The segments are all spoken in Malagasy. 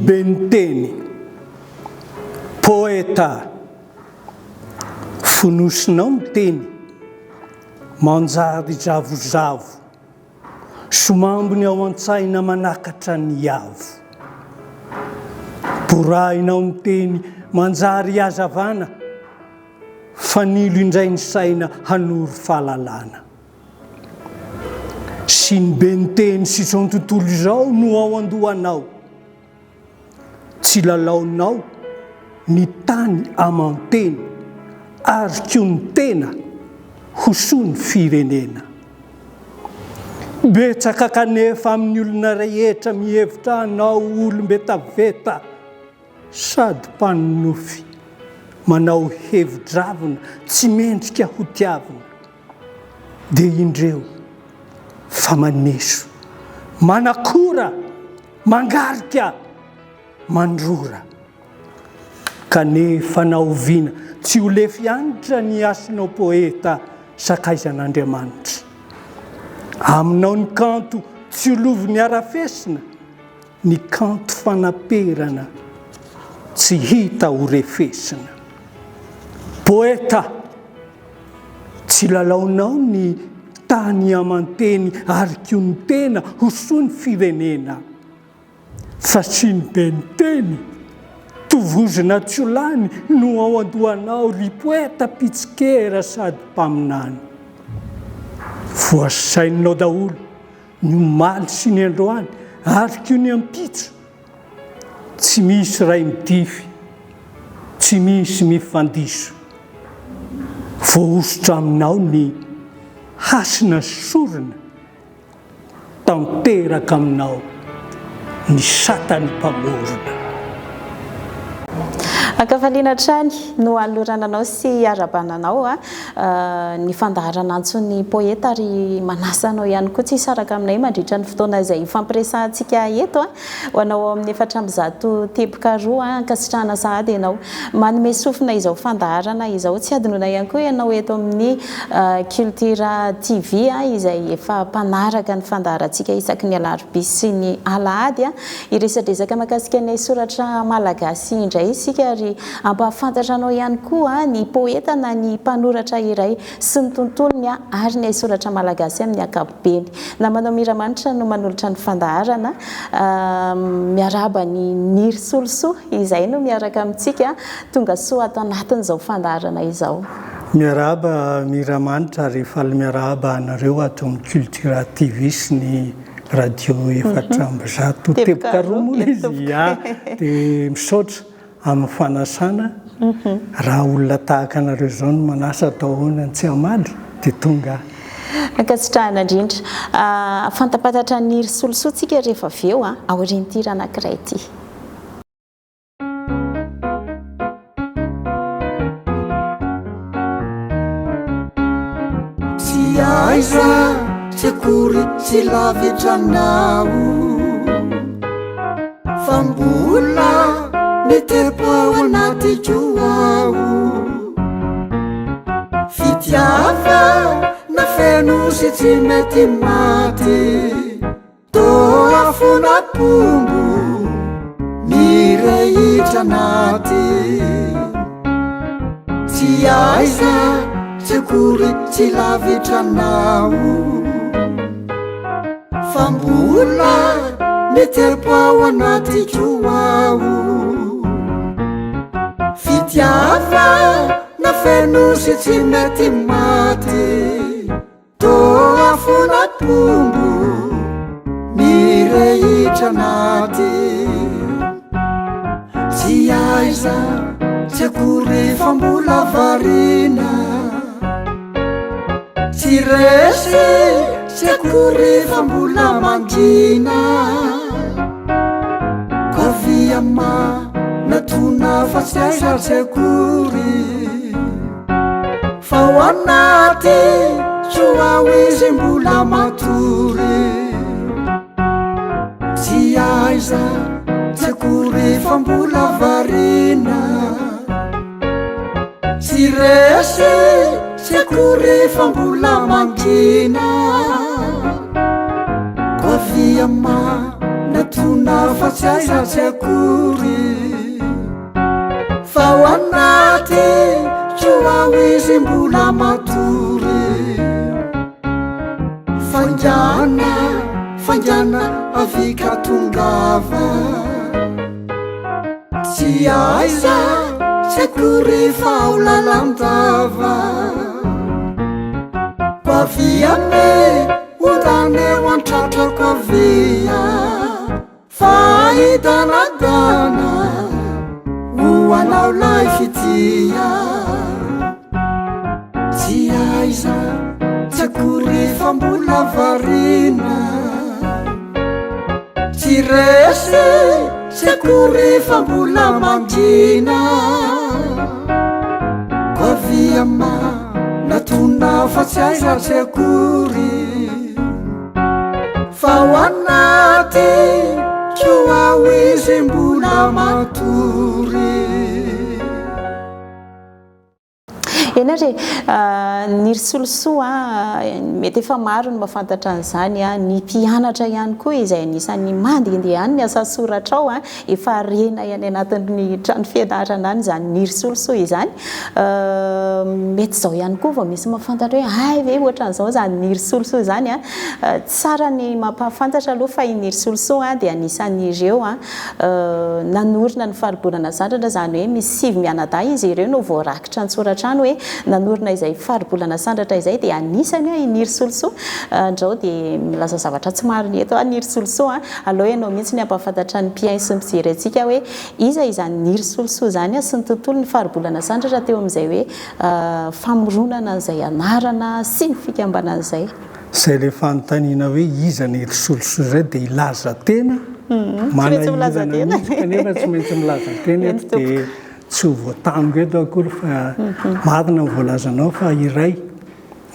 Benteny, poeta, fonosinao miteny, manjary zavozavo, somambony ao an-tsaina manakatra ny avo. Borahinao miteny manjary hazavana, fanilo indray ny saina hanoro fahalalana. Sy ny benteny sy izao tontolo izao no ao andohanao. Tsy lalaonao ny tany amanteny, ary koa ny tena hosoa ny firenena. Betsaka kanefa amin'ny olona rehetra mihevitra anao olombetaveta, sady mpaninofy, manao hevin-dravina tsy mendrika ho tiavina. Dia indreo fa maneso, manakora, mangarika, mandrora. Kanefa naoviana tsy ho lefy anitra ny asinao poeta sakaizan'Andriamanitra. Aminao ny kanto tsy olovo ny arafesina, ny kanto fanaperana tsy hita ho refesina. Poeta, tsy lalaonao ny tany amanteny, ary koa ny tena hosoa ny firenena. Fa sy ny benteny, tovozona tsy ho lany no ao andohanao, ry poeta pitsikera sady mpaminany. Voasaininao daholo ny omaly sy ny androany, ary koa ny ampitso. Tsy misy ray midify, tsy misy mifandiso. Voaositra aminao ny hasina sorona, tanteraka aminao ny satany mpamorona. Akafaliana trany no alorananao sy arabananao ny fandaharana antsony poeta, ary manasanao ihany koa tsy saraka aminay mandritra ny fotoana izay fampiresantsika eto ho anao amin'ny 412 ankasitrahana sahady ianao manome sofina izao fandaharana izao. Tsy adinona ihany koa ianao eto amin'ny Culture TV izay efa mpanaraka ny fandaharantsika isaky ny alarobia sy ny alahady iresadresaka mahakasika ny soratra malagasy indray isika, ary ampahafantatra anao ihany koa ny poeta na ny mpanoratra iray sy ny tontolony ary ny soratra malagasy amin'ny ankapobeny. Namanao Miramanitra no manolotra ny fandaharana, miaraba ny Niry Solosoa izay no miaraka amintsika, tonga soa ato anatin'izao fandaharana izao. Miaraba Miramanitra, rehefa miaraba anareo ato amin'ny Culture TV sy ny radio efatra ambizato teboka roa moa izy dia misaotra amin'ny fanasana. Raha olona tahaka anareo zao no manasa atao ahoana tsy hamaly dia tonga ankasitrahana indrindra. Fantapatatra ny Niry Solosoa tsika rehefa avy eo aorian'ity raha anankiray ity. Tsy aiza tsy akory tsy lavitranao, fa mbola metepo ao anaty joao. Fitiava na feno sy tsy mety maty, toa fona pombo mirehitra anaty. Tsy aiza tsy akory tsy lavitranao, fa mbola metepo ao anaty joao. Fitiava na feno sy tsy mety maty, toa fona pombo mirehitra anaty. Tsy aiza tsy akory fa mbola variana, tsy resy tsy akory fa mbola mangina. Kovia ma natona fa tsy aiza tsy akory, fa ho anaty joao izy mbola matory. Tsy aiza tsy akory fa mbola variana, tsy resy tsy akory fa mbola mangina. Kovia ma natona fa tsy aizatsy akory fa ho anaty tsoao izy mbola matory fangana avika tongava tsy aiza tsy akory fa ho lalandava koaviame ondaneo antratrako avia fa hidanadana ho anao lay fitia tsy aiza tsy akory fa mbola varina tsy resy tsy akory fa mbola mangina koaviama natona fa tsy aiza tsy akory fa ho anaty tsoao izy mbola matory enare ny risolosoa mety efa maro ny mahafantatra an'izany ny mpianatra ihany koa izay anisan'ny mandendehany ny asa soratra ao efa rena ihany anatin'ny trano fianarana any zany ny risolosoa izany mety zao ihany koa vao misy mahafantatra hoe ay ve ohatran'izao zany ny risolosoa zany tsara ny mampahafantatra aloha fa ny risolosoa dia anisan'ireo nanorina ny faribolana sandratra zany hoe misy sivy mianadahy izy ireo no voarakitra ny soratra any hoe nanorina izay faribolana sandratra izay dia anisany iniry solosoa andrao dia milaza zavatra tsy mariny eto aniry solosoa aloha ianao mihitsy ny ampahafantatra ny mpiainy sy mijery antsika hoe iza izany niry solosoa zany sy ny tontolo ny faribolana sandratra teo amin'izay hoe famoronana an'izay anarana sy ny fikambanan'izay zay le fanontaniana hoe iza niry solosoa zay dia ilaza tena kanefa tsy maintsy milaza tena eto dia tsy ho voatango eto akory fa marina ny voalazanao fa iray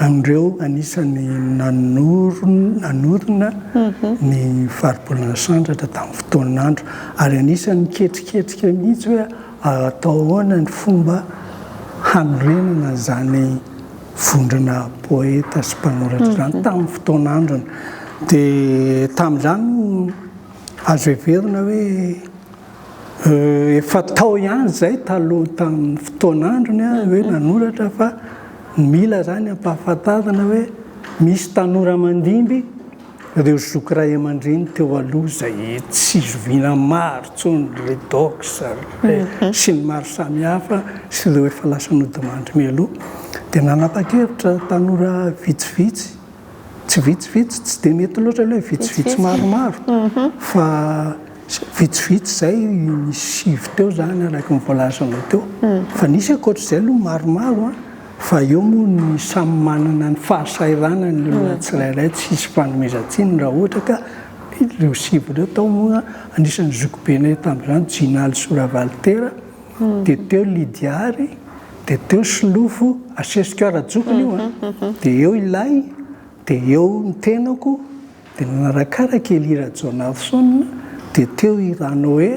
amin'ireo anisany nanorina ny faribolana sandratra tamin'ny fotoanandro ary anisany miketriketrika mihitsy hoe atao ahoana ny fomba hanorenana zany vondrona poeta sy mpanoratra zany tamin'ny fotoanandrony dia tamin'izany azo heverina hoe efa tao ihany zay taloha tamin'ny fotoanandrony hoe nanoratra fa mila zany ampahafantarana hoe misy tanora mandimby reo zoky ray aman-dreny teo aloha zay tsy zoviana maro tsony redox sy ny maro samihafa sy reo efa lasa nodimandry mialoha dia nanapa-kevitra tanora vitsivitsy tsy vitsivitsy tsy dia mety loatra le hoe vitsivitsy maromaro fa vitsivitsy zay sivy teo zany araka mivoalazanao teo fa nisy akoatr'izay aloha maromaro fa eo moa ny samy manana ny fahasairana ny olona tsirairay tsisy fanomezantsiny raha ohatra ka ireo sivy reo tao moa anisan'ny zokobenay tamin'izany Jinal Soravaltera dia teo Lidiary dia teo Silofo asesika rajokony io dia eo ilay dia eo ny tenako dia nanarakaraka Elira Jonathan dia teo i Ranoe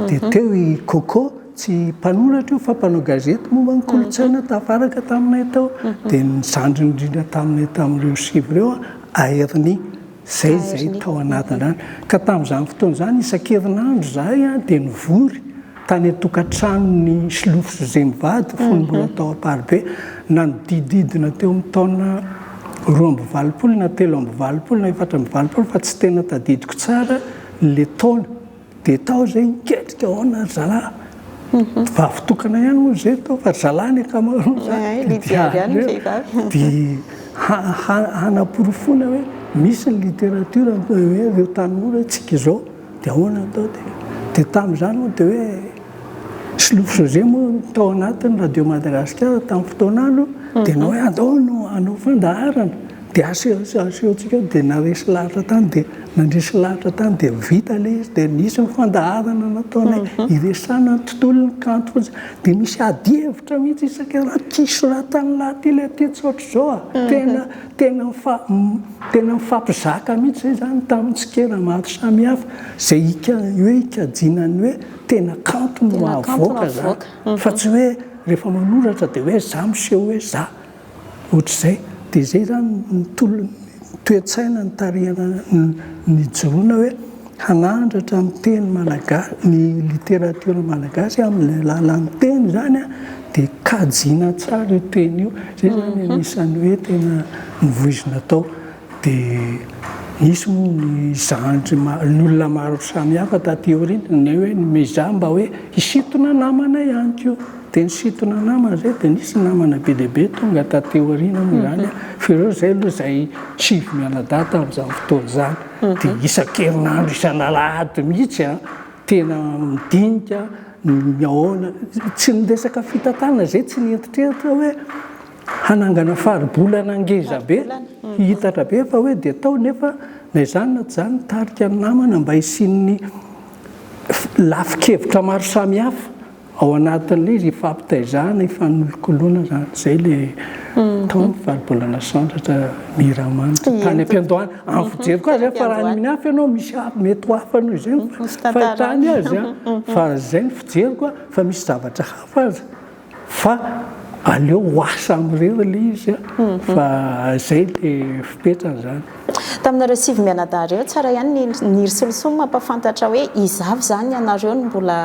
dia teo i Coco tsy mpanoratra io fa mpanao gazety momba ny kolotsaina tafaraka taminay tao dia nizandry indrindra taminay tamin'ireo sivy ireo aheriny zay tao anatin'izany ka tamin'izany fotoana izany isan-kerinandro zahay dia nivory tany atokantranony Silofo José Mivady fony mbola tao Amparibe nanodididina teo amin'ny taona 2 na 3 na 4 fa tsy tena tadidiko tsara le taona dia tao zay niketrika ahoana zalahy vavitokana ihany moa zay tao fa zalahy ny akamaroany dia hanaporofona hoe misy ny literatura hoe reo tanora tsika izao dia ahoana atao dia tamin'izany moa dia hoe Silofo José moa tao anatin'ny radio Madagasikara tamin'ny fotoanandro dia nao hoe anao fandaharana dia asehotsika dia naresy lahatra tany dia nandresy lahatra tany dia vita le izy dia nisy ny fandaharana nataonay iresana ny tontolon'ny kanto fotsy dia misy adi-hevitra mihitsy isan-kerinandro kisoratany lahaty le aty tsotr'izao tena mifampizaka mihitsy zay zany tamin'ny tsikera maro samihafa zay hoe ikajinany hoe tena kanto no mahavoaka zany fa tsy hoe rehefa manoratra dia hoe za miseho hoe za ohatr'izay dia zay zany toetsaina ny tarihana ny joroana hoe hanandratra ny teny malagasy ny literatiora malagasy amin'ny alalan'ny teny zany a dia kajiana tsara io teny io zay zany anisan'ny hoe tena nivoizina tao dia nisy ny zandry ny olona maro samihafa taty aoriana ny hoe miza mba hoe hisintona namana ihany koa dia nisintona namana zay dia nisy namana be deaibe tonga taty aoriana moa zany a fireo zay aloha zay sivy mianadata amin'izany fotoana zany dia isan-kerinandro isan'alahady mihitsy a tena midinika miaona tsy niresaka fitantanana zay tsy nieritreritra hoe hanangana faribolana angeza be hitatra be fa hoe dia tao nefa na izany na tsy zany tarika ny namana mba hisin'ny lafikevitra maro samihafa ao anatin'ilay izy ifampitaizana ifanolokoloana zany zay le tao faribolana sandratra miramanitra tany am-piandohana amin'ny fijery koa zay fa raha ny mihafy ianao misy mety ho hafa noho izay fahitany azy fa zay ny fijery koa fa misy zavatra hafa azy fa aleo hoasa amin'ireo le izy fa zay le fipetrany zany taminareo sivy mianadahy reo tsara ihany niry solosolo mampafantatra hoe izavy zany ianareo no mbola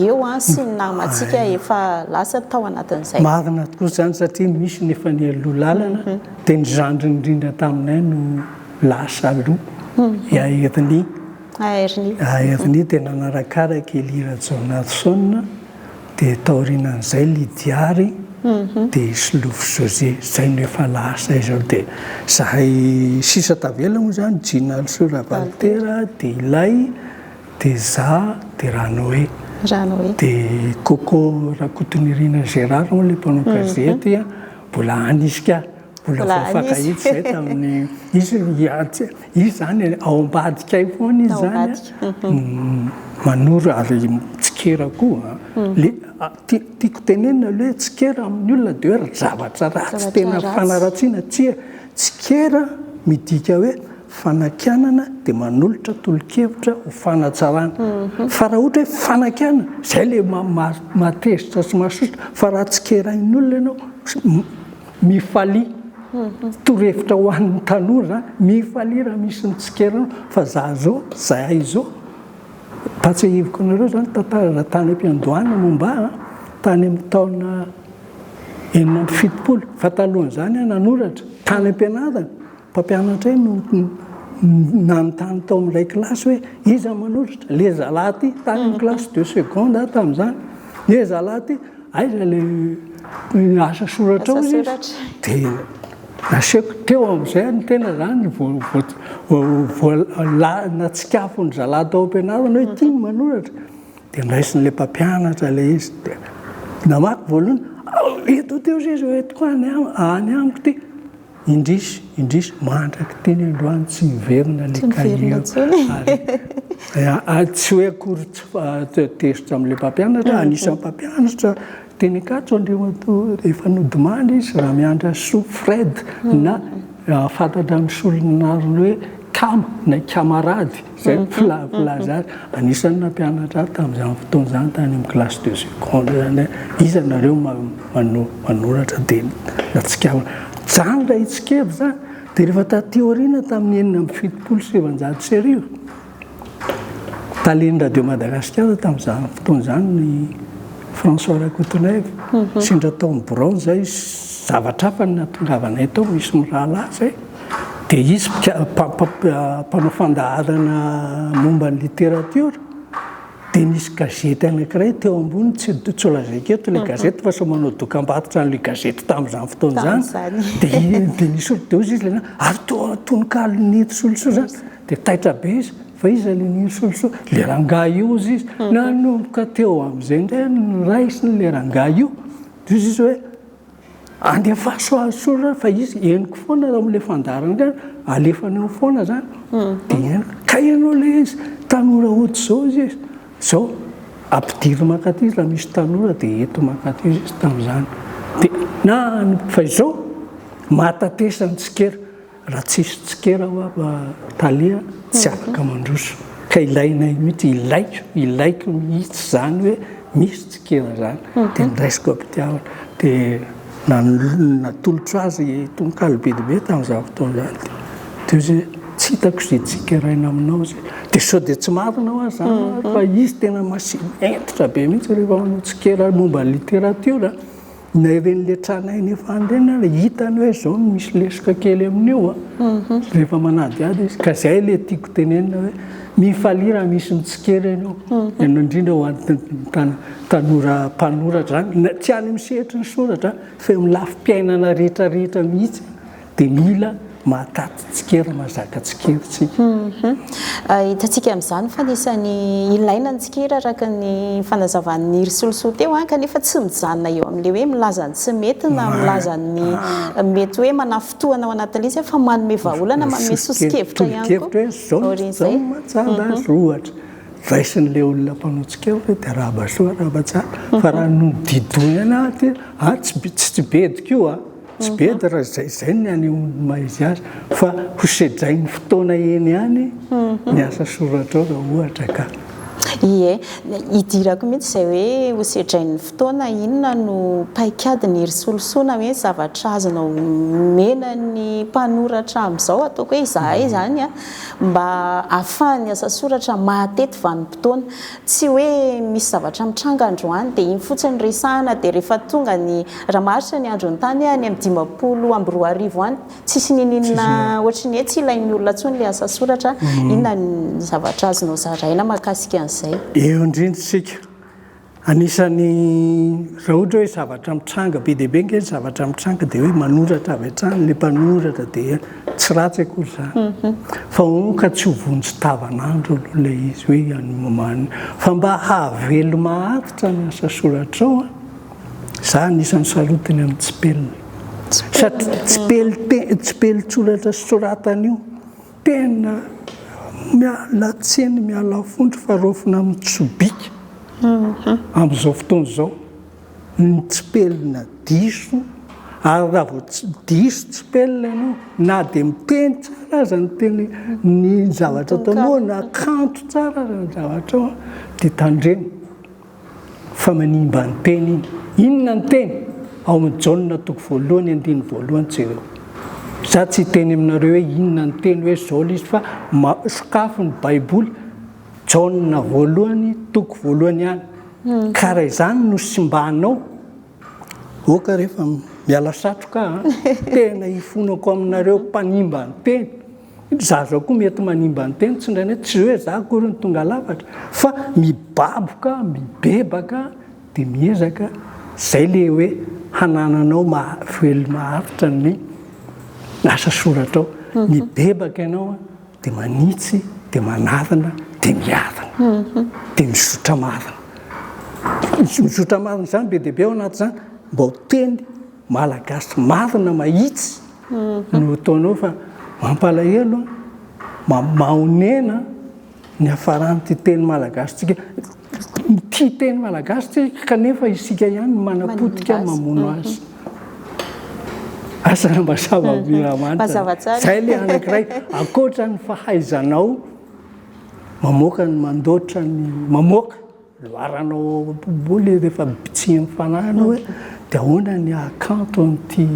eo sy ny namantsika efa lasa tao anatin'izay marina tokoa zany satria misy nefa ny aloha lalana dia ny zandry indrindra taminay no lasa aloha aheriny dia nanarakaraka Elira Jonatson dia taorinan'izay Lidiary dia Slofo José zay no efa lasa izao dia zahay sisa tavela moa zany Jinal Soravaltera dia ilay dia za dia Ranoé dia Coco Rakotonirina Gérard moa le mpanao gazety mbola anisika mbola voafakahitsy zay tamin'ny izy zany ao ambadikay foana izy zany manoro ary tsikera koa tiako tenenina le tsikera amin'ny olona dia hoe zavatra ratsy tena fanaratsiana tsikera midika hoe fanakianana dia manolotra tolo-kevitra ho fanatsarana fa raha ohatra hoe fanakianana zay le matezitra sy masosotra fa raha tsikerain'ny olona ianao mifalia torevitra ho an'ny tanora zany mifalia raha misy ny tsikerana fa zahay zao patsehiviko anareo zany tantara tany am-piandohana momba tany amin'ny taona 1970 fa talohan'izany nanoratra tany am-pianarana mpampianatra no nanontany tao amin'ilay kilasy hoe iza manoratra le zalahy ty tany amin'ny kilasy 2 seconde tamin'izany le zalahy ty aiza le asa soratra ao izy dia naseko teo amin'izay ny tena zany natsikafo ny zalahy tao am-pianarana hoe tia manoratra dia niraisin'ilay mpampianatra le izy dia namaky voalohany eto teo izy etiko any amiko ty indrisy mandraky teny androany tsy miverina le kahie tsy hoe akory tezitra amin'ilay mpampianatra anisan'ny mpampianatra teny akatso andriamato efa nodimandry izy raha miandra so Fred na fantatra amin'ny solonarony hoe kama na kamarady zay filaza azy anisan'ny nampianatra tamin'izany fotoana zany tany amin'ny classe 2 seconde zany izy nareo manoratra dia natsikavana zany raha itsikevy zany dia rehefa taty aoriana tamin'ny 1970 sy arivo taleny radio Madagasikara tamin'izany fotoana zany ny François Rakotonev sindra taon'ny Brown zay zavatra hafa ny natongavanay tao misy mirahalahy zay dia izy mpanao fandaharana momba ny literatiora dia nisy gazety anankiray teo ambony tsy olazaiko eto ilay gazety fa so manao dokam-barotra an'ilay gazety tamin'izany fotoana zany dia nisy olo dia ozy izy le ary tononkalo nity soloso zany dia taitra be izy fa izy le nity soloso le rangahy io izy nanomboka teo amin'izay ndray niraisiny le rangahy io dia izy hoe andefa soasoratra fa izy eniko foana raha amin'ilay fandarana alefanao foana zany dia ka ianao le izy tanora ohatr' zao izy zao ampidiry makaty izy raha misy tanora dia eto makaty izy tamin'izany dia fa izao mahatatesany tsikera raha tsisy tsikera talia tsy afaka mandroso ka ilainay mihitsy ilaiko mihitsy zany hoe misy tsikera zany dia niraisiko ampitiavana dia natolotra azy tononkalo be dia be tamin'izany fotoana zany dia izy tsy hitako zay tsikeraina aminao zay dia sao dia tsy marinao azy zany fa izy tena masientitra be mihitsy rehefa manao tsikera momba ny literatura na iren'le tranay nefa andrena hitany hoe zao no misy lesika kely amin'io rehefa manadiady izy ka zay le tiako tenenina hoe mifalira misy nitsikera anao ianao indrindra ho an'ny mpanoratra zany tsy any misehitry ny soratra fa milafim-piainana rehetrarehetra mihitsy dia mila mahataty tsikera mazaka tsikerytsika hitantsika amin'izany fa nisany ilaina ny tsikera araka ny fanazavan'ny risoloso teo kanefa tsy mijanona eo amin'le hoe milaza ny tsy mety na milaza ny mety hoe manafotoana ao anatin'izy fa manome vahaolana manome sosikevitra ihany koa zao matsara azy ohatra vaisin'le olona mpanao tsikera dia rahabasoa rahabatsara fa raha nodidoina anaty tsy bedika io tsy be dia raha zay ny any maizy azy fa hosedrain'ny fotoana eny ihany ny asa soratra ao raha ohatra ka ie hidirako mihitsy izay hoe hosedrain'ny fotoana inona no paikady ny risolosoana hoe zavatra azonao mena ny mpanoratra amin'izao ataoko hoe izahay zany mba ahafahany asa soratra mahatety vanim-potoana tsy hoe misy zavatra mitranga androany dia iny fotsiny resahana dia rehefa tonga ny raha maharitra ny andro ny tany any amin'ny 20 any tsisy nininina ohatry ny hoe tsy ilain'ny olona ntsony le asa soratra inona ny zavatra azonao zaraina mahakasika an'izay eo indrindrasika anisany raha ohatra hoe zavatra mitranga be dia be nge zavatra mitranga dia hoe manoratra avy hatrany le mpanoratra dia tsy ratsy akory zany fa oka tsy hovonjy tavanandro aloha ilay izy hoe anomamany fa mba hahavelo maharitra ny asa soratra ao za anisany sarotiny amin'ny tsipelina satria tsipelitsoratra soratany io tena mialatseny miala fondro fa rofina amin'ny tsobika amin'izao fotoana izao ny tsipelina diso ary raha vao diso tsipelina ianao na dia miteny tsara aza ny teny ny zavatra ataonao na kanto tsara aza ny zavatra ao dia tandremo fa manimba ny teny iny inona ny teny ao amin'ny jaonina toko voalohany andiny voalohany jereo za tsy teny aminareo hoe inona ny teny hoe zao izy fa sokafo ny baiboly jaonina voalohany toko voalohany ihany ka raha izany no simbanao oka rehefa miala satroka tena hifonako aminareo mpanimba ny teny za zao koa mety manimba ny teny tsy indrany hoe tsy hoe za akory ny tonga lafatra fa mibaboka mibebaka dia miezaka zay le hoe hanananao velo maharitra ny asa soratra ao mibebaka ianao dia manitsy dia manadina dia miadina dia misotra marina misotra marina zany be dia be ao anaty zany mba ho teny malagasy marina mahitsy no ataonao fa mampalahelo mahonena ny hafaran'ity teny malagasy tsika ty teny malagasy tsika kanefa isika ihany manapotika mamono azy asa mba zava-miramanitra zay le anankiray akoatra ny fahaizanao mamoaka ny mandoatra ny mamoaka loaranao boly rehefa bitsihany fanahynao hoe dia ahoana ny akanto an'ity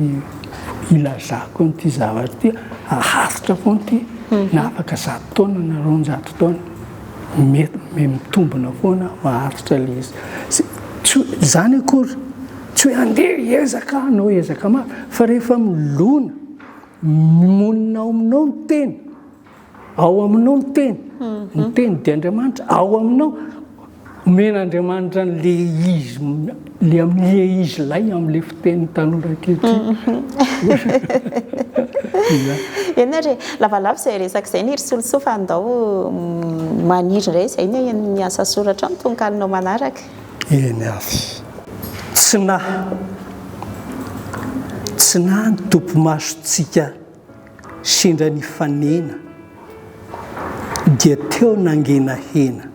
ilazako an'ity zavatra ity aharitra foana ity na afaka 100 taona na 200 taona mety mitombona foana maharitra le izy zany akory tsy hoe andeha ezaka anao ezaka mafy fa rehefa milona monina ao aminao ny teny ao aminao ny teny ny teny dia Andriamanitra ao aminao omen'Andriamanitra le izy le amin'le izy lay amin'le fiteny tanora ankehitriny eny re lavalava izay resaka izay ny risoloso fa andao maniry indray izay ny asa soratra ny tonkalinao manaraka eny avy tsy na ny tompomasontsika sendra ny fanena dia teo nangena hena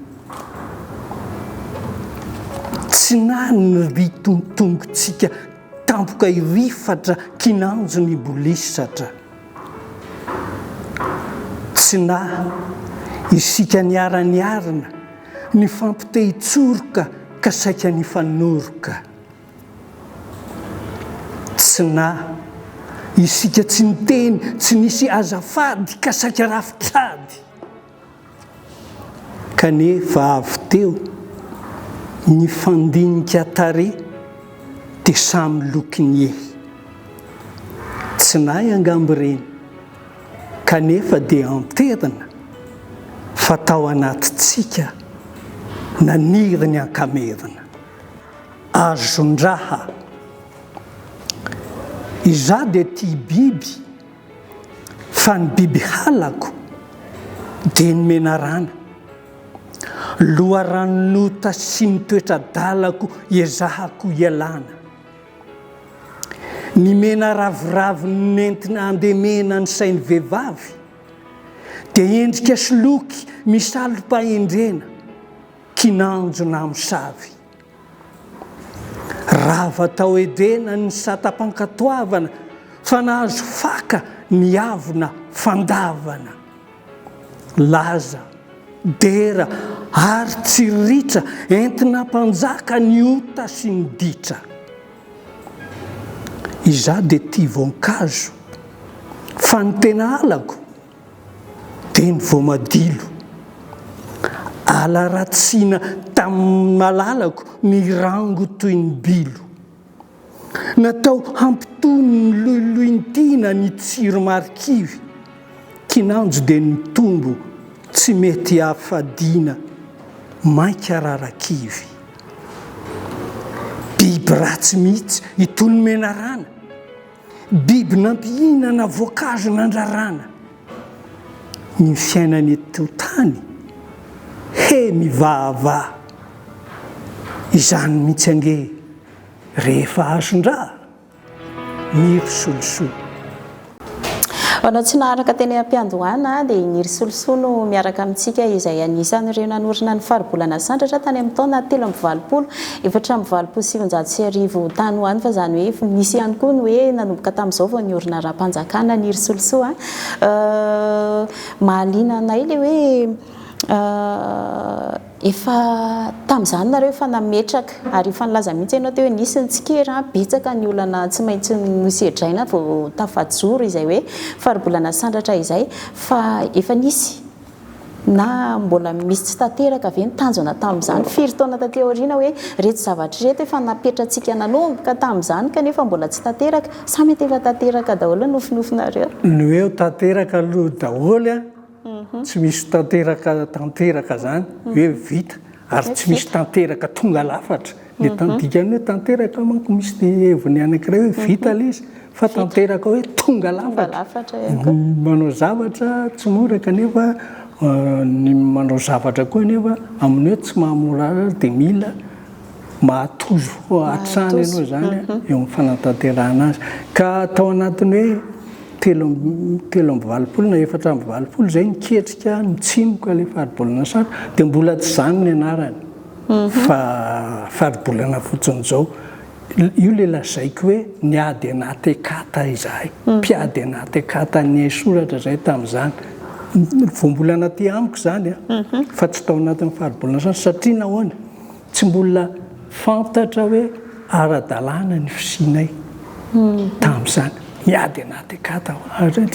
tsy na ny ritontongotsika tampoka irifatra kinanjo ny bolisatra tsy na isika niaraniarina ny fampitehitsoroka ka saika ny fanoroka tsy na isika tsy niteny tsy nisy azafady ka saika rafitrady kanefa avy teo ny fandinika tare dia samy lokiny ehy tsy nay angamby reny kanefa dia anterina fa tao anatytsika naniry ny ankamerina azondraha iza dia tia biby fa ny biby halako dia ny menarana loharanonota sy ny toetradalako iezahako ialana ny mena ravoravo nentina andemena ny sainy vehivavy dia endrika soloky misalom-pahendrena kinanjona misavy rava tao edena ny satam-pankatoavana fa nahazo faka ny avona fandavana laza dera ary tsiritra entina mpanjaka ny ota sy ny ditra iza dia tia voankazo fa ny tena alako dia ny voamadilo ala ratsiana tamin'ny malalako ny rango toy ny bilo natao hampitony ny lohilohintiana ny tsiro marikivy kinanjo dia ny tombo tsy mety hafadiana mainka rarakivy biby ratsy mihitsy itony menarana biby nampihinana voankazo nandrarana ny fiainany eto tany he mivahavà izany mihitsy ange rehefa azon-dra miry solosoa anao tsy naharaka teny am-piandohana dia ny risolosoa no miaraka amintsika izay anisan'ireo nanorina ny faribolana sandratra tany amin'ny taona 3 efatra amby 720 tany ho any fa izany hoe misy ihany koa ny hoe nanomboka tamin'izao vao ny orina ra-mpanjakana ny risolosoa mahaliana anay ilay hoe efa tamin'izany nareo efa nametraka ary efa nilaza mihitsy ianao teo hoe nisy ny tsikera betsaka ny olana tsy maintsy nosedraina vao tafajoro izay hoe faribolana sandratra izay fa efa nisy na mbola misy tsy tanteraka ve ny tanjona tamin'izany firy taona taty aoriana hoe reto zavatra reto efa napetratsika nanomboka tamin'izany kanefa mbola tsy tanteraka sa mety efa tanteraka daholo nofinofinareo ny hoe tanteraka aloha daholo a tsy misy tanteraka zany hoe vita ary tsy misy tanteraka tonga lafatra le dikany hoe tanteraka manko misy heviny anankiray hoe vita le izy fa tanteraka hoe tonga lafatra manao zavatra tsy mora kanefa ny manao zavatra koa nefa amin'ny hoe tsy mahamora dia mila mahatozo hatrany ianao zany eo amin'ny fanatanterahana azy ka tao anatiny hoe 3 na 4 zay niketrika nitsinoko ilay faribolana satra dia mbola tsy zany ny anarany fa faribolana fotsiny zao io le lazaiko hoe niady anaty ekata izahay mpiady anaty ekata ny soratra zay tamin'izany voambola anaty amiko zany fa tsy tao anatin'ny faribolana satra satria nahoana tsy mbola fantatra hoe ara-dalàna ny fisianay tamin'izany miady anaty ekata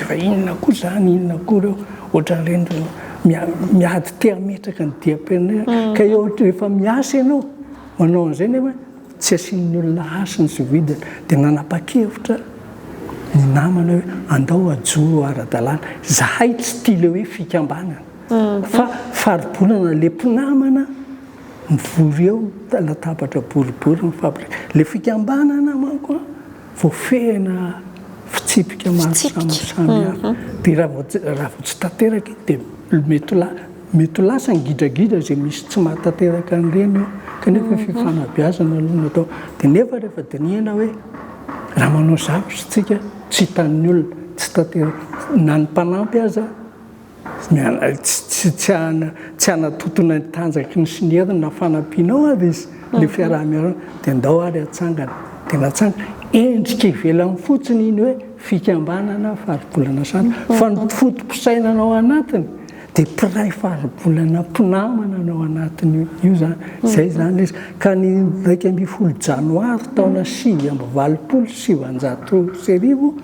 fa inona koa zany inona koa reo ohatran'ireny miady te hametraka ny diam-pirenena ka eo rehefa miasa ianao manao an'izay nefa tsy asian'ny olona asa ny zovidina dia nanapa-kevitra ny namana hoe andao ajoro ara-dalàna zahay tsy tia le hoe fikambanana fa faribolana le mpinamana mivory eo latabatra boribory mifampirika le fikambanana manko voafehana fitsipika maro samihafa dia raha vao tsy tanteraka dia mety lasa ngidragidra zay misy tsy mahatanteraka an'ireny eo kanefa fifanabeazana aloha natao dia nefa rehefa dinihana hoe raha manao zavatra tsika tsy hitan'ny olona tsy tanteraka na ny mpanampy aza tsy hanatotona ny tanjaky ny sinieriny na fanampianao ary izy le fiarahamiarana dia ndao ary atsangana dia natsangana endrika ivelany fotsiny iny hoe fikambanana faribolana satra fa ny fotom-pisainanao anatiny dia mpiray faribolana mpinamana anao anatiny io zany zay zany izy ka ny 20 janoary taona 7 sy 9 serivo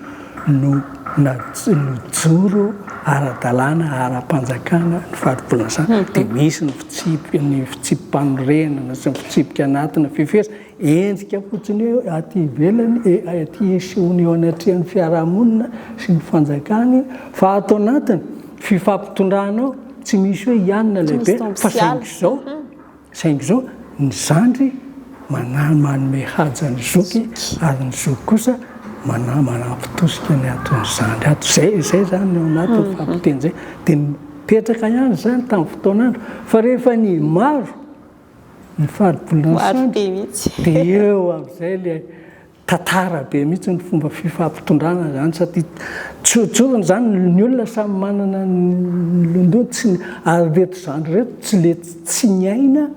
no nojoro ara-dalàna ara-panjakana ny faribolana zany dia misy ny fitsipy-panorenana sy ny fitsipika anatina fifesa endrika fotsiny hoe aty ivelany aty eseony eo anatrehan'ny fiarahamonina sy ny fanjakany fa ato anatiny fifampitondrana tsy misy hoe ianina lehibe fa saingy zao ny zandry manome hajany zoky ary ny zoky kosa manampitosika ny atony zandry ato zay zany ao anaty fampiteny zay dia mipetraka ihany zany tamin'ny fotoanandro fa rehefa ny maro ny faribolana sandry dia eo amin'izay le tantara be mihitsy ny fomba fifampitondrana zany satria tsorony zany ny olona samy manana ny londony ary reto zandry reto tsy le tsy nyaina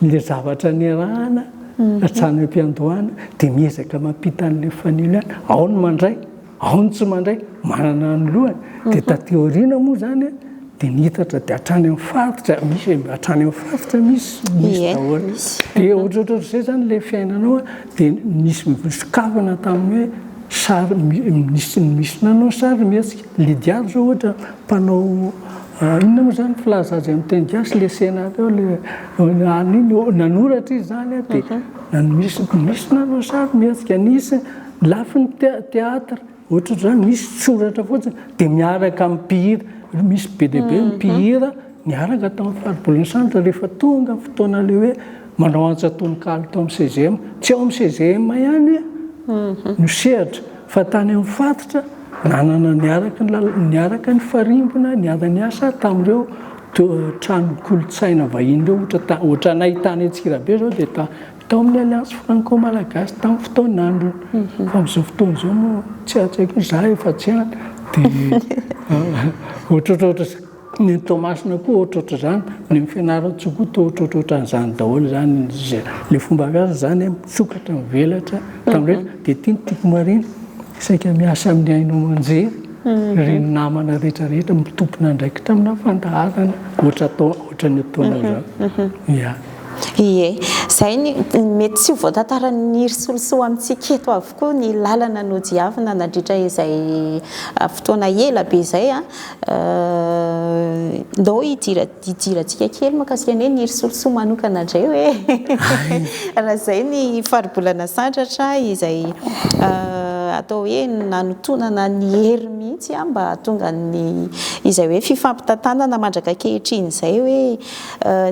le zavatra niarahana hatrany am-piandohana dia miezaka mampita an'le fanilo ihany ao ny mandray ao ny tsy mandray manana ny lohany dia tateoriana moa zany dia nihitatra dia hatrany amin'ny faritra misy hatrany amin'ny faritra misy daholo dia ohatrohatra zay zany le fiainanao dia nisy sokafana tamin'ny hoe sary misy nanao sary mihetsika Lydiard zao ohatra mpanao inona moa zany filaza azy amin'ny teny gasy le scénario le aniny nanoratra izy zany dia misy nanao sary mihetsika nisy lafin'ny teatra ohatra zany misy soratra fotsiny dia miaraka amin'ny mpihira misy be deaibe mpihira niaraka tamin'ny faribolana sandry rehefa tonga fotoana le hoe manao antsatononkalo tao amin'ny CGM tsy ao amin'ny CGM ihany no sehatra fa tany amin'ny fatitra nanana niaraka ny farimbona niada ny asa tamin'ireo trano kolotsaina vahiny ireo ohatra nahitany Antsirabe zao dia tao amin'ny alliance franco-malagasy tamin'ny fotoanandro fa amin'izao fotoana izao moa tsy atsaiko za efa tsy any dia ohatrohatra ny Tomasina koa ohatrohatra zany ny fianaran-tsokoto ohatrohatra n'izany daholo zany le fomba fiasa zany misokatra mivelatra tamin'ireo dia tiany tiako marina saika miasa amin'ny ainao manjery reny namana rehetrarehetra mitompona ndraikitra amina fandaharana ohatra ny ataona zao ia ie zay mety tsy voatantara ny risoloso amintsika eto avokoa ny lalana no jiavina nandritra izay fotoana ela be zay ndao hidirantsika kely makasika ny hoe ny risoloso manokana indray hoe raha zay ny faribolana sandratra izay atao hoe nanotonana ny hery mihitsy mba tonga ny izay hoe fifampitantanana mandraka kehitriny zay hoe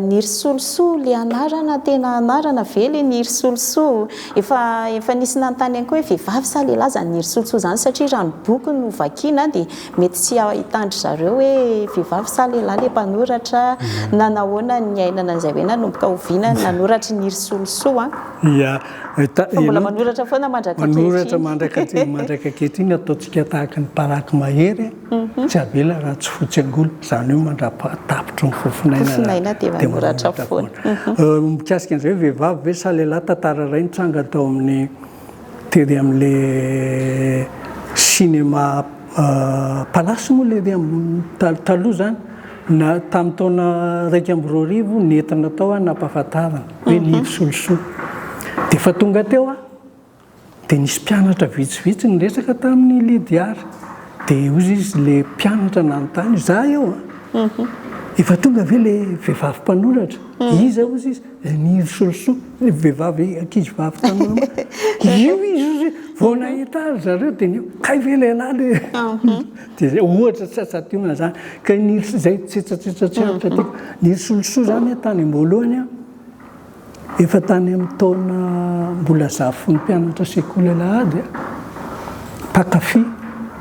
ny risoloso le anarana tena anarana vely ny risoloso efa nisy nanontany ihany koa hoe vehivavy sa lehilahy zany ny risoloso zany satria raha ny boky no vakiana dia mety tsy ahitandry zareo hoe vehivavy sa lehilahy le mpanoratra na nahoana ny ainana an'izay hoe nanomboka oviana nanoratra ny risoloso ia fa mbola manoratra foana mandraka kehitriny ataontsika tahaka ny paraky mahery tsy avela raha tsy fotsy angolo zany hoe mandrapatapitra ny fofinaina dia manoratra foana mikasika an'izay hoe vehivavy ve sa lehilahy tantara iray nitranga tao amin'ny tery amin'le cinéma palasy moa le taloha zany na tamin'ny taona 2021 nentina tao nampahafantarana hoe ny risoloso dia fa tonga teo dia nisy mpianatra vitsivitsy nyresaka tamin'ny Lydiard dia ozy izy le mpianatra nanontany za eo efa tonga ve le vehivavy mpanoratra iza ozy izy ny risoloso vehivavy ankizivavy tanora io izy vao nahita azy zareo dia nio kay ve lehilahy le dia ohatra tsy atsationa zany ka zay tsetsatsetsatsyavitra tiako ny risoloso zany tany am-boalohany efa tany amin'ny taona mbola zavy mpianatra sekoly alahady mpakafy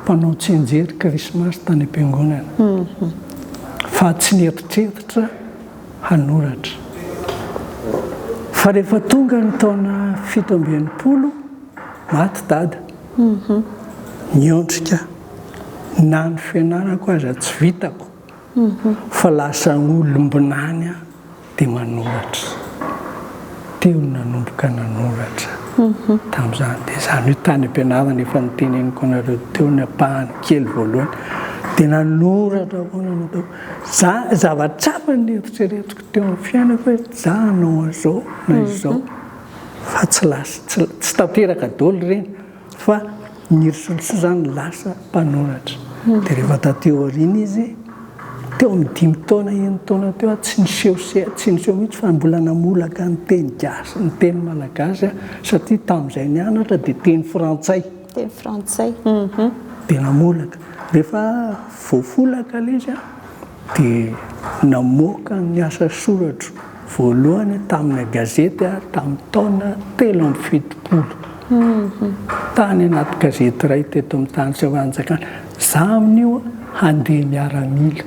mpanao tsenjery krismasy tany am-piangonana fa tsy nieritreritra hanoratra fa rehefa tonga ny taona 17 maty dada niondrika na ny fianarako aza tsy vitako fa lasa olombinany dia manoratra teo nanomboka nanoratra tamin'izany dia zany hoe tany am-pianarana efa niteneniko anareo teo ny ampahany kely voalohany dia nanoratra foana natao zava-trapa ny eritreretiko teo amin'ny fiainako hoe za hanao an'izao na izao fa tsy tanteraka daholo ireny fa ny risoloso zany lasa mpanoratra dia rehefa tateo arina izy teo amin'ny 5 taona 1 taona teo tsy niseho mihitsy fa mbola namolaka ny teny gasy ny teny malagasy satria tamin'izay nianatra dia teny frantsay dia namolaka rehefa voafolaka ilay izy dia namoaka ny asa soratro voalohany tamin'ny gazety tamin'ny taona 370 tany anaty gazety iray teto amin'ny tany Soavanjakana za amin'io handeha miaramila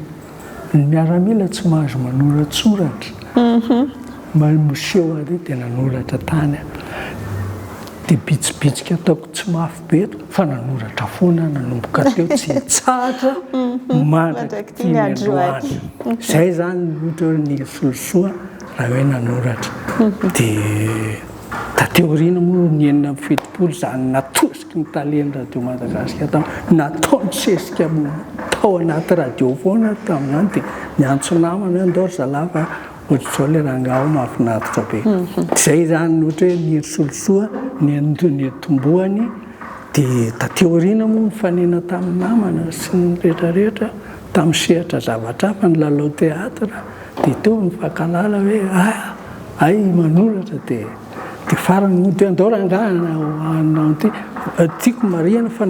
ny miaramila tsy mahazo manoratsoratra moseho ary dia nanoratra tany dia bitsibitsika ataoko tsy mafy be fa nanoratra foana nanomboka teo tsy tsatra mandraky tiany androany zay zany ohatra hoe ny solosoa raha hoe nanoratra dia tateo rina moa ny 970 zany natosiky ny taleny radio Madagasikara nataony sesika tao anaty radio foana tamin'izany dia niantso namana andao zalafa ohatr'izao ilay rangahy mahafinaritra be zay zany ohatra hoe ny solosoa ny tomboany dia tateo rina moa mifanena tamin'ny namana sy ny rehetrarehetra tamin'ny sehatra zavatra fa ny lalao teatra dia teo mifankalala hoe ay manoratra dia farany dia andao rangahy tiako mariana fa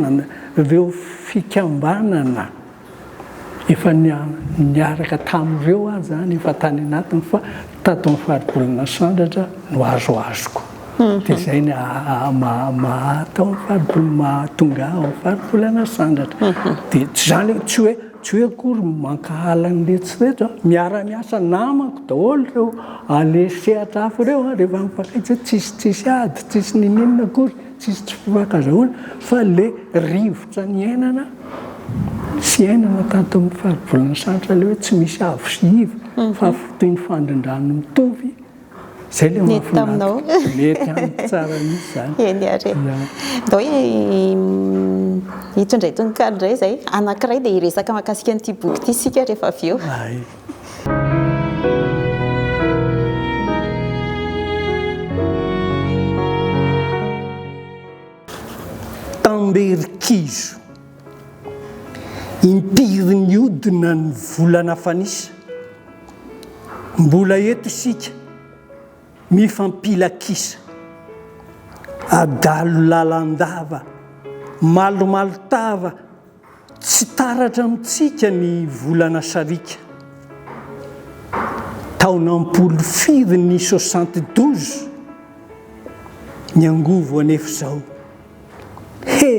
reo fikambanana efa niaraka tamin'ireo azy zany efa tany anatiny fa tato amin'ny faribolana sandratra no azoazoko dia zay ny mahatao mahatonga amin'ny faribolana sandratra dia tsy zany tsy hoe akory mankahala n'le tsy rehetra miara-miasa namako daholo reo ale sehatra hafa ireo rehefa mifakaitsy tsisy ady tsisy ninina akory tsisy tsy fifakazahoana fa le rivotra ny ainana sy ainana tato amin'ny faribolana sandratra le hoe tsy misy avo sy iva fa toy ny fandrindrano mitovy zay le mahafinaritra mety amin'ny tsara misy zany da hoe hitondray tononkalo indray zay anankiray dia hiresaka mahakasika an'ity boky ity sika rehefa avy eo Tamberikizo impiry ny odina ny volana fanisa mbola eto isika mifampilakisa adalo lalandava malomalo tava tsy taratra amintsika ny volana sarika taonam-polo firy ny 72 ny angovo anefa zao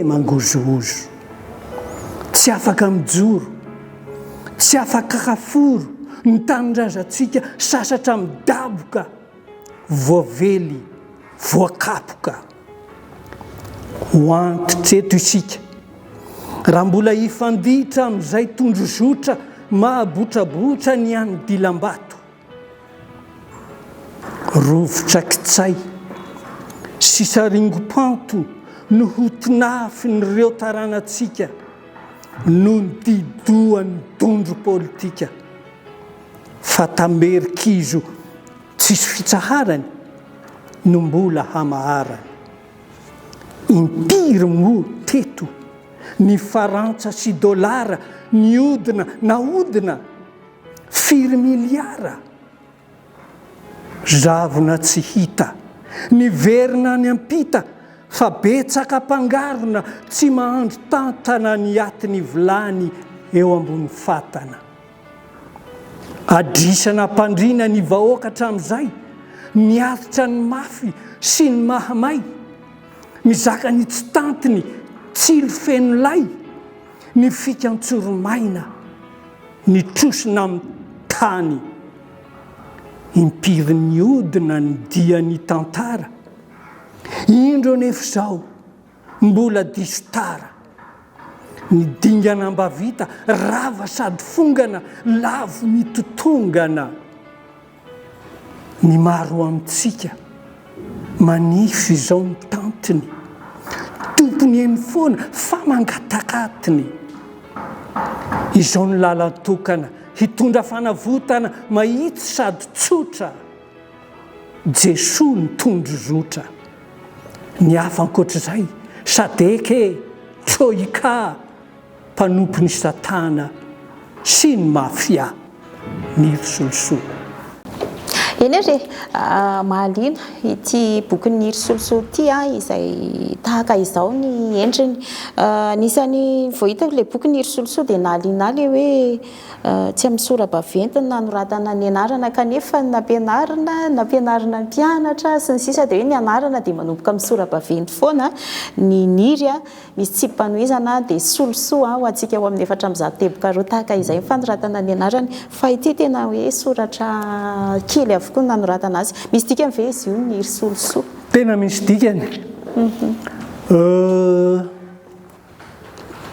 mangozozozo tsy afaka mijoro tsy afaka kaforo ny tanindrazantsika sasatra midaboka voavely voakapoka hoantitreto isika raha mbola hifanditra amin'izay tondrozotra mahabotrabotra ny any dilam-bato rovotra kitsay sy saringom-panto no hotinafy nyreo taranantsika no ny didohan'ny dondro politika fa tamberikizo tsisy fitsaharany no mbola hamaharany impiry moa teto ny farantsa sy dolara ny odina na odina 4 miliara zavona tsy hita ny verina ny ampita fa betsaka mpangarona tsy mahandro tantana ny atiny vilany eo ambony fatana adrisana mpandrina ny vahoaka hatramin'izay niaritra ny mafy sy ny mahamay mizaka ny tsy tantiny tsilo feno lay ny fikantsoromaina ny trosina amin'ny tany impiry ny odina ny dia ny tantara indro nefa zao mbola diso tara ny dingana mba vita rava sady fongana lavo mitotongana ny maro amintsika manify izao ny tantiny tompony eny foana fa mangatakatiny izao ny lalantokana hitondra fanavotana mahitsy sady tsotra Jesoa ny tondrozotra ny hafa ankoatr'izay sady eke troika mpanompo ny satana sy ny mafia ny risolosoa. eny re mahaliana ity boky ny risolosoa ity izay tahaka izao ny endriny. Nisany voahitako le boky ny risolosoa dia nahaliana le hoe tsy amin'ny sora-baventy nanoratana ny anarana kanefa nampianarina ny mpianatra sy ny sisa dia hoe ny anarana dia manomboka amin'ny sora-baventy foana ny niry misy tsipanoizana dia solosoa ho antsika ho amin'ny 470 tahaka izay fanoratana ny anarany fa ity tena hoe soratra kely avokoa nanoratana azy. Misy dikany ve izy io ny risolosoa? Tena misy dikany.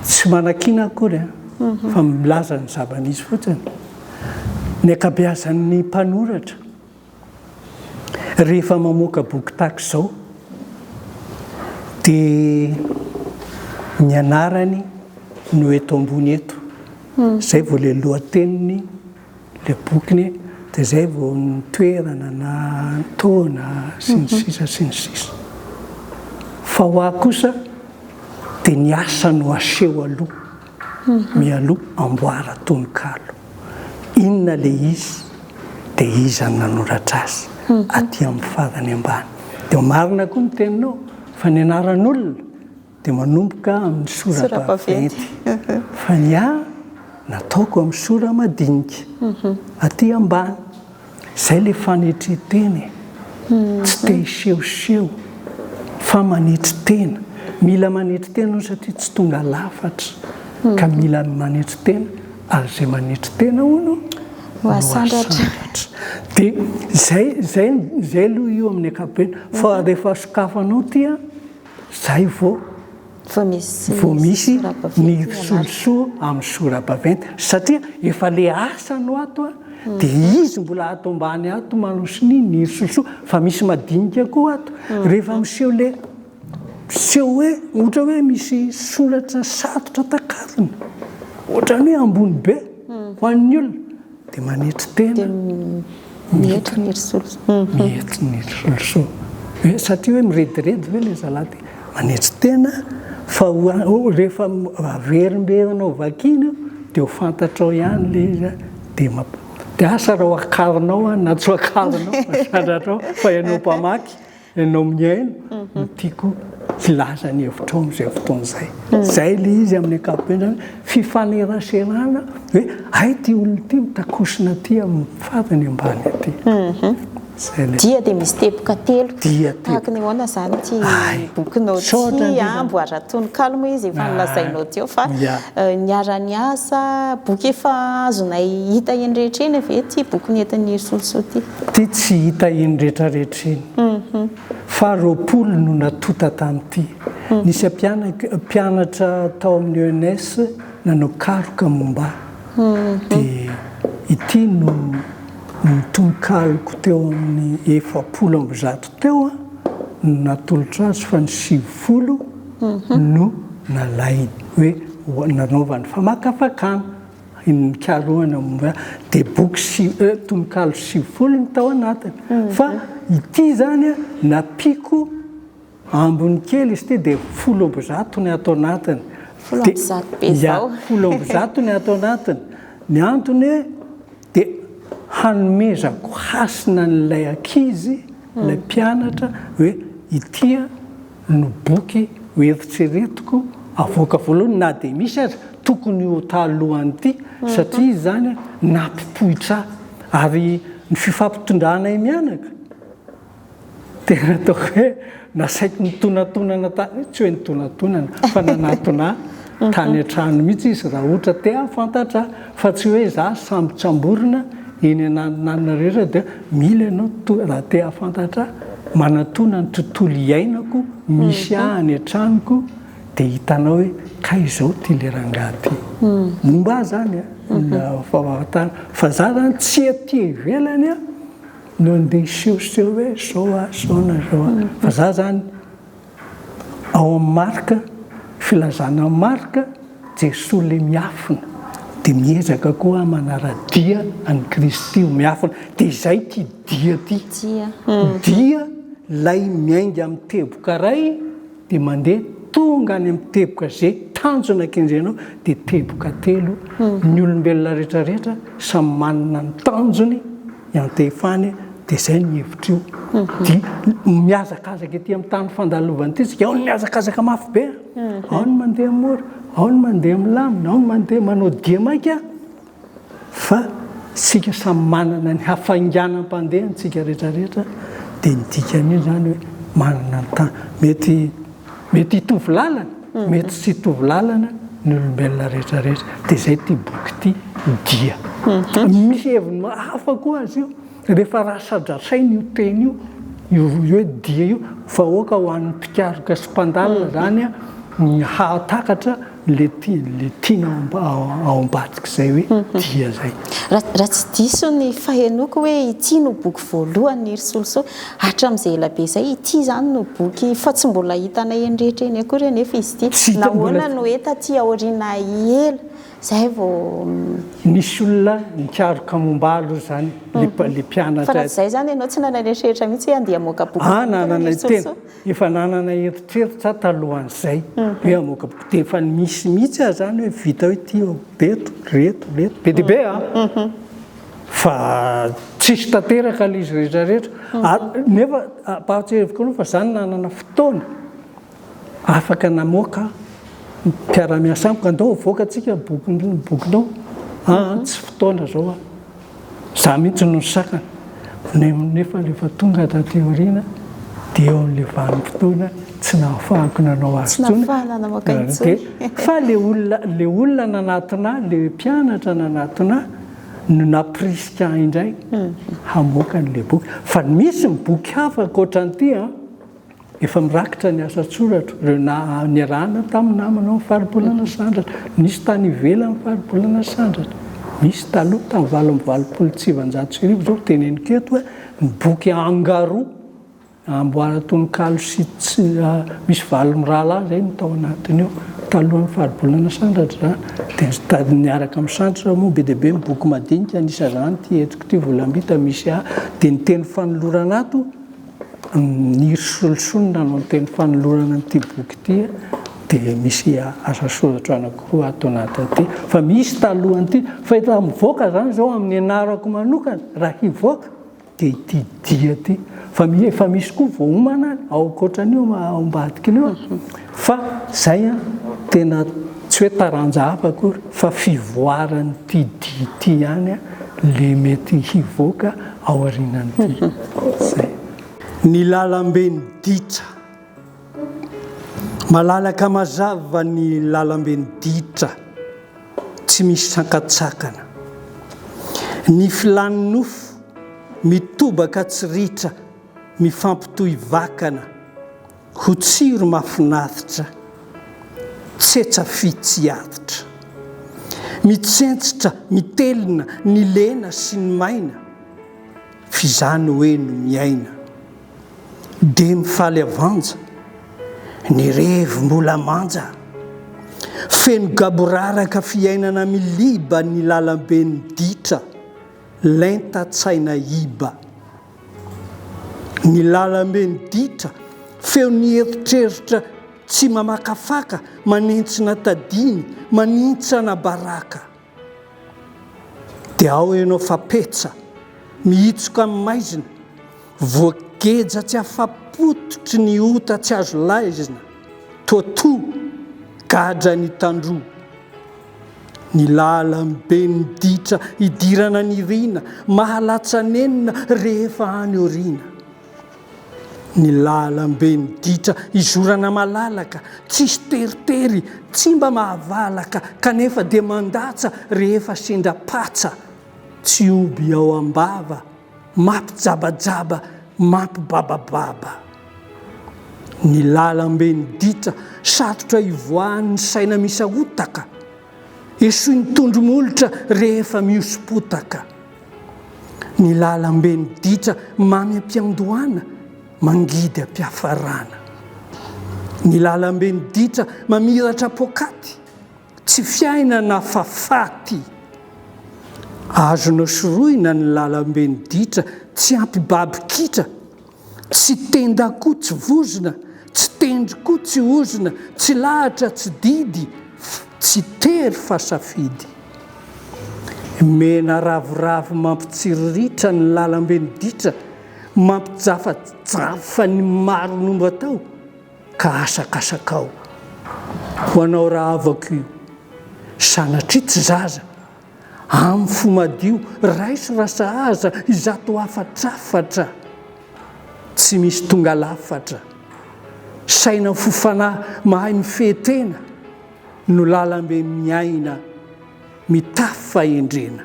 Tsy manakina akory fa milaza ny zava-misy fotsiny. Ny ankabeazan'ny mpanoratra rehefa mamoaka boky tahaka izao dia ny anarany no eto ambony eto. Zay vao le lohateniny le bokiny dia zay vao ny toerana na taona sy ny sisa sy ny sisa. Fa ho ahy kosa dia ny asa no aseho aloha mialoha amboara tononkalo. Inona le izy dia iza ny nanoratra azy aty amin'ny farany ambany. Dia marina koa ny teninao fa ny anaran'olona dia manomboka amin'ny sora-baventy fa ny ahy nataoko amin'ny sora madinika aty ambany. Zay le fanetretena tsy te hisehoseho fa manetry tena. Mila manetry tena satria tsy tonga lafatra ka mila manetry tena ary zay manetry tena hono ho asandratra. Dia zay aloha io amin'ny ankapobeny fa rehefa sokafanao tia zay vao misy ny risolosoa amin'ny sora-baventy satria efa le asa no ato dia izy mbola ato ambany ato manosiny ny risolosoa fa misy madinika koa ato. Rehefa miseho le seho hoe ohatra hoe misy soratra satotra takazona ohatrany hoe ambony be ho an'ny olona dia manetry tena mihetry ny risolosoa satria hoe mirediredy ve le zalahy manetry tena fa rehefa averimberina vakiana dia ho fantatrao ihany le izy dia asa raha ho akarinao na tsy ho akarinao masandratrao fa ianao mpamaky ianao miaino no tiako filaza ny hevitrao amin'izay fotoan'izay. Zay le izy amin'ny ankapobeny fifaneraserana hoe ay ty olona ty mitakosina ty amin'ny farany ambany aty. Dia dia misy teboka telo tahaka ny ahoana zany ty bokinao ty amboara tononkalo moa izy efa nolazainao teo fa niara-ny asa boky efa azonay hita eny rehetra eny ve ty boky nentin'ny risolosoa ty? Ty tsy hita eny rehetrarehetra eny fa 20 no natota tamin'ity. Nisy mpianatra tao amin'ny ENS nanao karoka momba dia ity no tonokaloko teo amin'ny 700 teo no natolotra azy fa ny 90 no nalainy hoe nanaovany famakafakana nikarohana momba dia boky tononkalo 70 ny tao anatiny fa ity zany napiko ambony kely izy ty dia 10 ny ato anatiny. 10 ny ato anatiny. Ny antony dia hanomezako hasina n'ilay ankizy ilay mpianatra hoe itya no boky hoeritseretiko avoaka voalohany na dia misy azy tokony ho talohany ity satria izy zany nampipoitra ary ny fifampitondrana mianaka tena atao hoe nasaiko nitonantonana tsy hoe nitonantonana fa nanatona tany an-trano mihitsy izy raha ohatra te fantatra fa tsy hoe za sambotsamborina eny ananana rehetra dia mila ianao raha te fantatra manatona ny tontolo iainako misy any an-tranoko dia hitanao hoe ka izao ty le rangahy ty momba zany fahafatana fa za zany tsy aty ivelany no andeha hisehoseho hoe saona fa za zany ao amin'ny marika filazana amin'ny marika Jesoa le miafina dia miezaka koa manara-dia any Kristy ho miafina dia izay ty dia ty dia lay miainga amin'ny teboka ray dia mandeha tonga any amin'ny teboka zay tanjona kenjenao dia teboka telo ny olombelona rehetrarehetra samy manana ny tanjony iantehfany dia zay ny hevitra io dia miazakazaka ety amin'ny tany fandalovana ity tsika ao ny miazakazaka mafy be ao ny mandeha mora ao ny mandeha milamina ao ny mandeha manao dia maika fa sika samy manana ny hafainganam-pandehantsika rehetrarehetra dia nidikany io zany hoe manana ny tany mety hitovy lalana mety tsy hitovy lalana ny olombelona rehetrarehetra dia zay ty boky ty dia misy heviny hafa koa azy io rehefa raha sadrasainy io teny io hoe dia io fa oka ho an'ny mpikaroka sy mpandalina zany a ny hahatakatra le tiana ao ambadika zay hoe dia zay raha tsy diso ny fahenoko hoe ity no boky voalohany irisoloso hatramin'izay elabe zay ity zany no boky fa tsy mbola hitanay enrehetra eny akory nefa izy ity nahoana no eta ty aoriana ela zay vao nisy olona nikaroka mombalo zany le mpianatra fa zay zany ianao tsy nananeritreritra mihitsy hoe andeha hamoaka boky nanana tena efa nanana eritreritra talohan'izay hoe hamoaka boky dia efa misy mihitsy a zany hoe vita hoe ty beto reto be dia be a fa tsisy tanteraka le izy rehetrarehetra nefa pahatsereviko aloha fa zany nanana fotoana afaka namoaka mpiara-miasa amiko andao voaka atsika bokinao tsy fotoana zao a za mihitsy no sakana nefa rehefa tonga taty aoriana dia eo amin'le van'ny fotoana tsy nahafahako nanao azy tsony fa le olona nanatona le mpianatra nanatona no naprisika indray hamoaka n'le boky fa misy ny boky hafa ankoatran'ity a efa mirakitra ny asa tsoratra reo niarahana tamin'ny namanao faribolana sandratra nisy tany ivela amin'ny faribolana sandratra misy taloha tamin'ny 8:valopolo zao teneniko eto hoe ny boky angaroa amboara tononkalo sy misy valomirahalay zay no tao anatiny eo talohan'ny faribolana sandratra dia niaraka amin'ny sandratra moa be dia be boky madinika nisa zany ty etiko ty volambita misy dia ny teny fanoloranato ny solosonina nanao ny teny fanolorana n'ity boky ity dia misy asa soratra anakiroa ato anatin'ity fa misy talohan'ity fa eto mivoaka zany zao amin'ny anarako manokana raha hivoaka dia ity dia ty fa misy koa voaomana ao ankoatran'io ao ambadika io fa zay tena tsy hoe taranja hafa akory fa fivoaran'ity dia ity ihany le mety hivoaka ao aorianan'ity zay ny lalambe ny ditra malalaka mazava ny lalambe ny ditra tsy misy sankatsakana ny filany nofo mitobaka tsy ritra mifampitohy vakana ho tsiro mahafinaritra tsetsa fitsy aditra mitsentsitra mitelina ny lena sy ny maina fizany hoe no miaina dia mifaly avanja ny revo mbola manja feno gaboraraka fiainana miliba ny lalambe ny ditra lenta-tsaina iba ny lalambe ny ditra feo ny eritreritra tsy mamakafaka manentsina tadiny manintsana baraka dia ao ianao fapetsa mihitsoka amin'ny maizina voageja tsy afapototry ny ota tsy azo laizina toto gadra ny tandroa ny lalambe ny ditra hidirana ny rina mahalatsanenina rehefa any oriana ny lalambe ny ditra izorana malalaka tsisy teritery tsy mba mahavalaka kanefa dia mandatsa rehefa sendra-patsa tsy oby ao ambava mampijabajaba mampibabababa ny lalambe ny ditra satrotra ivoahan'ny saina misahotaka esoy ny tondromolotra rehefa miosopotaka ny lalambe ny ditra mamy ampiandohana mangidy ampiafarana ny lalambe ny ditra mamiratra pokaty tsy fiainana fafaty azonao soroina ny lalambe ny ditra tsy ampibabykitra tsy tenda koa tsy vozona tsy tendry koa tsy ozona tsy lahatra tsy didy tsy tery fa safidy mena ravoravo mampitsiriritra ny lalambe ny ditra mampijafajafa ny maro nomba tao ka asakasakao ho anao raha avako io sanatria tsy zaza amin'ny fomadio raiso rasa aza izato afatrafatra tsy misy tonga lafatra saina fofanahy mahay mifehtena no lalambe miaina mitafy fahendrena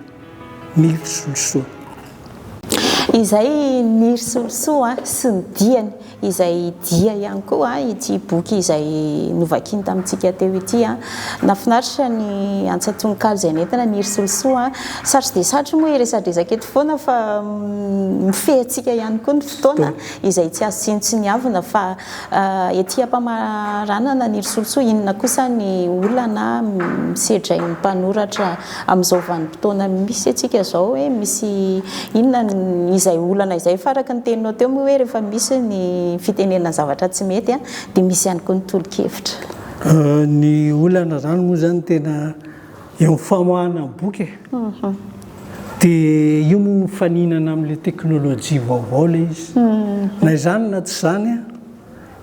niry solosoa izay niry solosoa sy ny diany izay dia ihany koa ity boky izay novakiny tamintsika teo ity nafinaritra ny antsatononkalo izay nentina niry solosoa satry dia satry moa iresadresaka eto foana fa mifehintsika ihany koa ny fotoana izay tsy azo tsinontsiniavina fa ety ampamaranana niry solosoa inona kosa ny olana misedra ny mpanoratra amin'izao vanim-potoana misy atsika zao hoe misy inona izay olana izay faraka ny teninao teo moa hoe rehefa misy ny fitenena zavatra tsy mety dia misy ihany koa ny tolo-kevitra ny olana zany moa zany tena eo famoahana boky dia io moa mifaninana amin'ilay teknôlôjia vaovao ilay izy na izany na tsy zany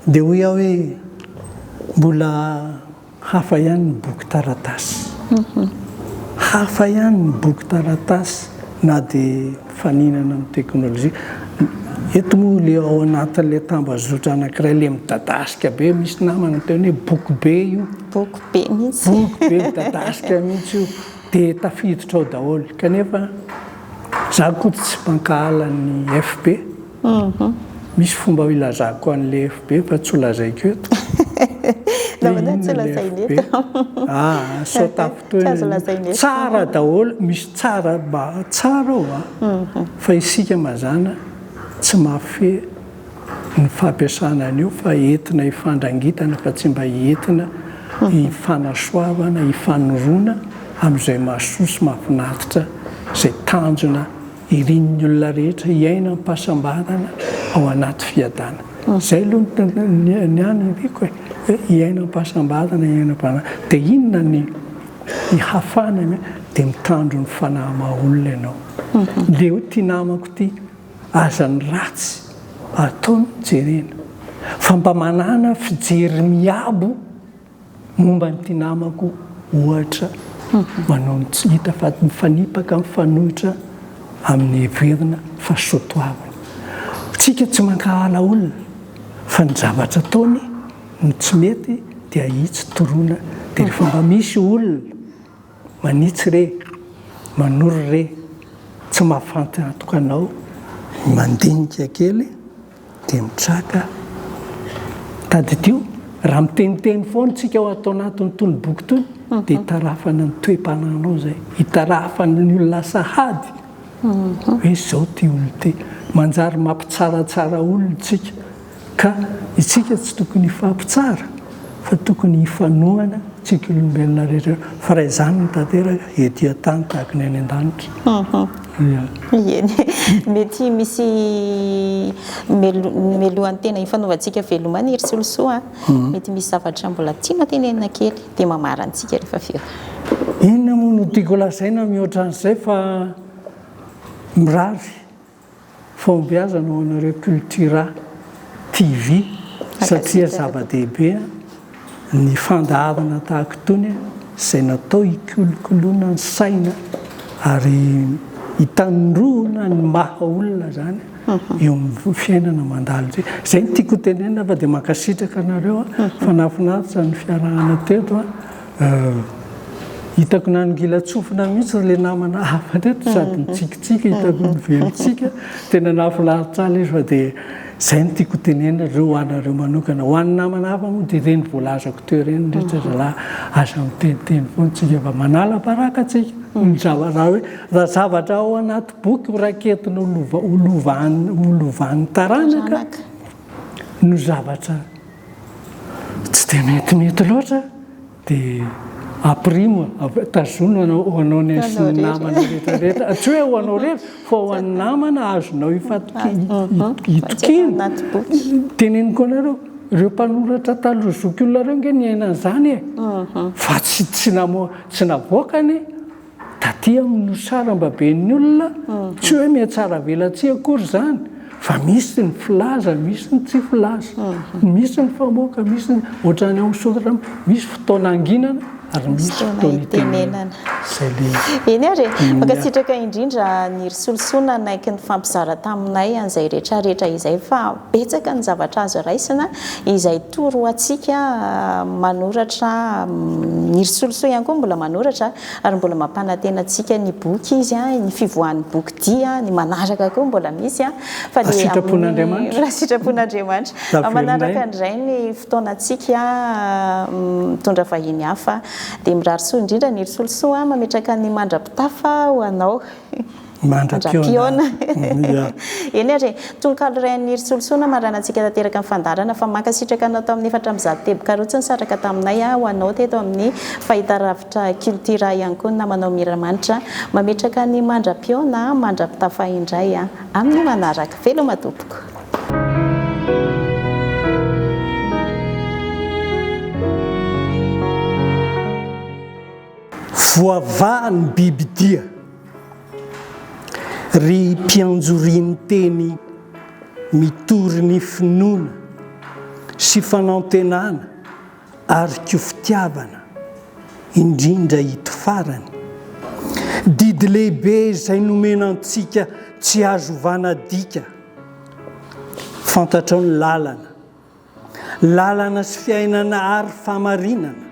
dia hoy aho hoe mbola hafa ihany ny boky taratasy hafa ihany ny boky taratasy na dia faninana amin'ny teknôlôjia eto moa le ao anatin'ilay tambazotra anankiray le midadasika be misy namana teny hoe boky be io boky be mihitsy boky be midadasika mihitsy io dia tafiditra ao daholo kanefa za koa tsy mankahala ny FB misy fomba ilazako an'ilay FB fa tsy olazaiko eto sotafotoena tsara daholo misy tsara mba tsara ao fa isika mazana tsy mafy ny fampiasana an'io fa entina hifandrangitana fa tsy mba entina hifanasoavana hifanorona amin'izay mahasosy mahafinaritra izay tanjona irin'ny olona rehetra hiaina mpahasambarana ao anaty fiadana izay aloha ny any riko hiaina mpahasambarana hiaina dia inona ny hafana dia mitandro ny fanahy maha-olona ianao le ho tia namako ty azany ratsy ataony jerena fa mba manana fijery miabo momba ny tia namako ohatra manao tsy hita fa mifanipaka mifanohitra amin'ny heverina fa sotoavana tsika tsy mankahala olona fa ny zavatra ataony ny tsy mety dia hitsy toroana dia rehefa mba misy olona manitsy re manory re tsy mahafantantoka anao mandinika kely dia mitraka taditio raha miteniteny foana tsika ao atao anatin'ny tony boky tony dia hitarafana ny toe-pananao zay hitarafana ny olona sahady hoe zao ty olo ty manjary mampitsaratsara olona tsika ka itsika tsy tokony hifampitsara fa tokony hifanohana tsika olombelona rehetra fa raha izany ny tanteraka ety an-tany tahaka ny any an-danitra eny mety misy melohan'ny tena hifanaovantsika velomany iry solosoa mety misy zavatra mbola tiana tenenina kely dia mamarantsika rehefa feo inona moa no tiako lazaina mihoatra an'izay fa mirary fombiazana ho anareo cultura TV satria zava-dehibe ny fandaharana tahaka tony izay natao hikolokoloana ny saina ary hitanoroana ny maha olona zany eo amin'ny fiainana mandalo zay ny tiako tenenina fa dia mankasitraka anareo fa nafinaritra ny fiarahana teto hitako nanongilatsofina mihitsy le namana hafa teto sady mitsikitsika hitako nyvelontsika tena nafinaritra izy fa dia zay ny tiako tenenina reo anareo manokana ho an'ny namana hafa moa dia reny voalazako teo reny rehetra zalahy aza miteniteny foana tsika fa manala baraka tsika raha hoe raha zavatra ao anaty boky ho raketina olovan'ny taranaka no zavatra tsy dia metimety loatra dia aprimo tazono anao ny sy namana rehetrarehetra tsy hoe ho anao rehetra fa ho an'ny namana azonao hitokina teneniko anareo ireo mpanoratra talozoko olona reo nge ny ainan'izany e fa tsy navoakany taty amin'ny saram-baben'ny olona tsy hoe mihatsara velatsia akory zany fa misy ny filaza misy ny tsy filaza misy ny famoaka misy ny ohatrany ao soratra misy fotoana anginana ary misy fotoana itenenana eny ary makasitraka indrindra ny risolosona naiky ny fampizara taminay an'izay rehetrarehetra izay fa betsaka ny zavatra azo raisina izay toro atsika manoratra ny risoloso ihany koa mbola manoratra ary mbola mampanantena atsika ny boky izy ny fivoahan'ny boky dia ny manaraka koa mbola misy fa dia sitrapon'Andriamanitra manaraka indray ny fotoanantsika mitondra vahiny hafa dia mirarisoa indrindra ny risolosoa mametraka ny mandrapitafa ho anao mandra-piona eny ary tononkalo iray ny risolosoana maranantsika tanteraka amin'ny fandarana fa mankasitraka anao tamin'ny 400 tebokarotsy nisaraka taminay ho anao teto amin'ny fahitaravitra cultura ihany koa na manao miramanitra mametraka ny mandra-piona mandra-pitafa indray amin'ny manaraka veloma tompoko voavahany bibidia ry mpianjoriany teny mitory ny finoana sy fanaontenana ary ko fitiavana indrindra hito farany didy lehibe izay nomenantsika tsy azo vanadika fantatrao ny lalana sy fiainana ary famarinana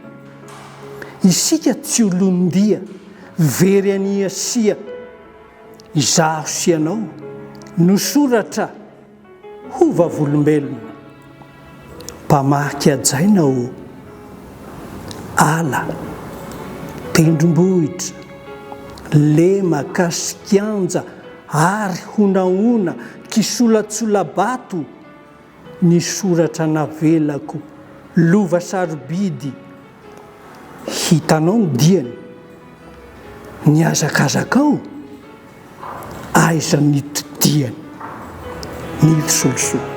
isika tsy olondia very any Asia izaho sy anao nosoratra ho vavolombelona mpamaky ajainao ala tendrombohitra lema kasikianja ary honaona kisolatsolabato ny soratra navelako lova sarobidy hitanao ny diany ny azakazakao aiza ny totiany ny risolosoa